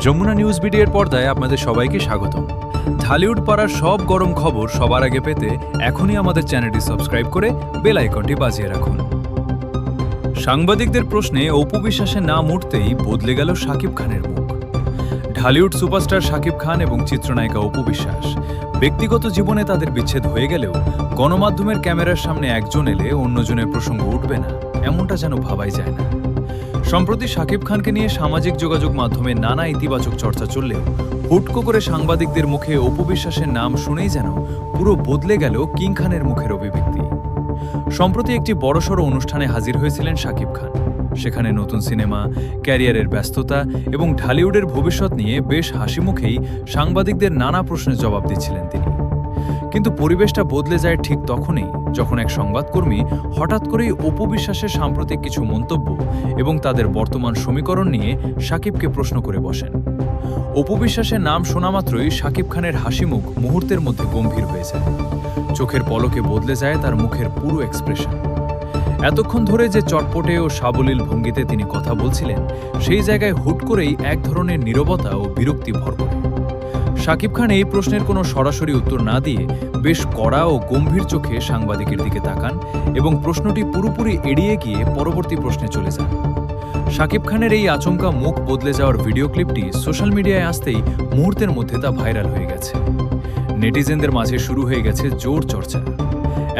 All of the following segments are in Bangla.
যমুনা নিউজ বিডির পর্দায় আপনাদের সবাইকে স্বাগতম। ঢালিউড পাড়ার সব গরম খবর সবার আগে পেতে এখনই আমাদের চ্যানেলটি সাবস্ক্রাইব করে বেল আইকনটি বাজিয়ে রাখুন। সাংবাদিকদের প্রশ্নে অপু বিশ্বাসের নাম উঠতেই বদলে গেল শাকিব খানের মুখ। ঢালিউড সুপারস্টার শাকিব খান এবং চিত্রনায়িকা অপু বিশ্বাস ব্যক্তিগত জীবনে তাদের বিচ্ছেদ হয়ে গেলেও গণমাধ্যমের ক্যামেরার সামনে একজন এলে অন্যজনের প্রসঙ্গ উঠবে না, এমনটা যেন ভাবাই যায় না। সম্প্রতি শাকিব খানকে নিয়ে সামাজিক যোগাযোগ মাধ্যমে নানা ইতিবাচক চর্চা চললেও হুটকো করে সাংবাদিকদের মুখে অপু বিশ্বাসের নাম শুনেই যেন পুরো বদলে গেল কিং খানের মুখের অভিব্যক্তি। সম্প্রতি একটি বড়সড় অনুষ্ঠানে হাজির হয়েছিলেন শাকিব খান। সেখানে নতুন সিনেমা, ক্যারিয়ারের ব্যস্ততা এবং ঢালিউডের ভবিষ্যৎ নিয়ে বেশ হাসি মুখেই সাংবাদিকদের নানা প্রশ্নের জবাব দিচ্ছিলেন তিনি। কিন্তু পরিবেশটা বদলে যায় ঠিক তখনই যখন এক সংবাদকর্মী হঠাৎ করেই অপু বিশ্বাসের সাম্প্রতিক কিছু মন্তব্য এবং তাদের বর্তমান সমীকরণ নিয়ে শাকিবকে প্রশ্ন করে বসেন। অপু বিশ্বাসের নাম শোনা মাত্রই শাকিব খানের হাসি মুখ মুহূর্তের মধ্যে গম্ভীর হয়ে যায়। চোখের পলকে বদলে যায় তার মুখের পুরো এক্সপ্রেশন। এতক্ষণ ধরে যে চটপটে ও সাবলীল ভঙ্গিতে তিনি কথা বলছিলেন, সেই জায়গায় হুট করেই এক ধরনের নীরবতা ও বিরক্তি ভর করে। শাকিব খান এই প্রশ্নের কোনো সরাসরি উত্তর না দিয়ে বেশ কড়া ও গম্ভীর চোখে সাংবাদিকের দিকে তাকান এবং প্রশ্নটি পুরোপুরি এড়িয়ে গিয়ে পরবর্তী প্রশ্নে চলে যান। শাকিব খানের এই আচমকা মুখ বদলে যাওয়ার ভিডিও ক্লিপটি সোশ্যাল মিডিয়ায় আসতেই মুহূর্তের মধ্যে তা ভাইরাল হয়ে গেছে। নেটিজেনদের মাঝে শুরু হয়ে গেছে জোর চর্চা।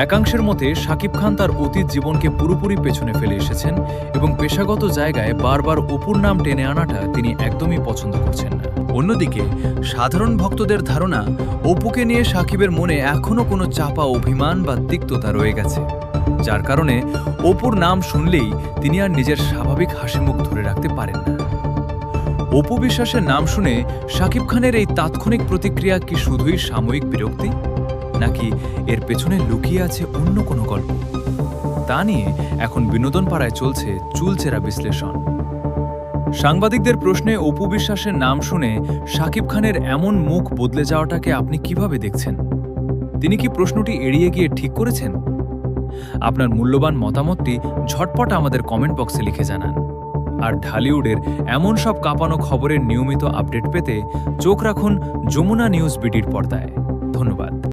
একাংশের মতে শাকিব খান তার অতীত জীবনকে পুরোপুরি পেছনে ফেলে এসেছেন এবং পেশাগত জায়গায় বারবার অপুর নাম টেনে আনাটা তিনি একদমই পছন্দ করছেন না। অন্যদিকে সাধারণ ভক্তদের ধারণা, অপুকে নিয়ে শাকিবের মনে এখনও কোনো চাপা অভিমান বা তিক্ততা রয়ে গেছে, যার কারণে অপুর নাম শুনলেই তিনি আর নিজের স্বাভাবিক হাসিমুখ ধরে রাখতে পারেন না। অপু বিশ্বাসের নাম শুনে শাকিব খানের এই তাৎক্ষণিক প্রতিক্রিয়া কি শুধুই সাময়িক বিরক্তি, নাকি এর পেছনে লুকিয়ে আছে অন্য কোনো গল্প? তা নিয়ে এখন বিনোদন পাড়ায় চলছে চুলচেরা বিশ্লেষণ। সাংবাদিকদের প্রশ্নে অপু বিশ্বাসের নাম শুনে শাকিব খানের এমন মুখ বদলে যাওয়াটাকে আপনি কিভাবে দেখছেন? তিনি কি প্রশ্নটি এড়িয়ে গিয়ে ঠিক করেছেন? আপনার মূল্যবান মতামতটি ঝটপট আমাদের কমেন্ট বক্সে লিখে জানান। আর ঢালিউডের এমন সব কাঁপানো খবরের নিয়মিত আপডেট পেতে চোখ রাখুন যমুনা নিউজ বিডির পর্দায়। ধন্যবাদ।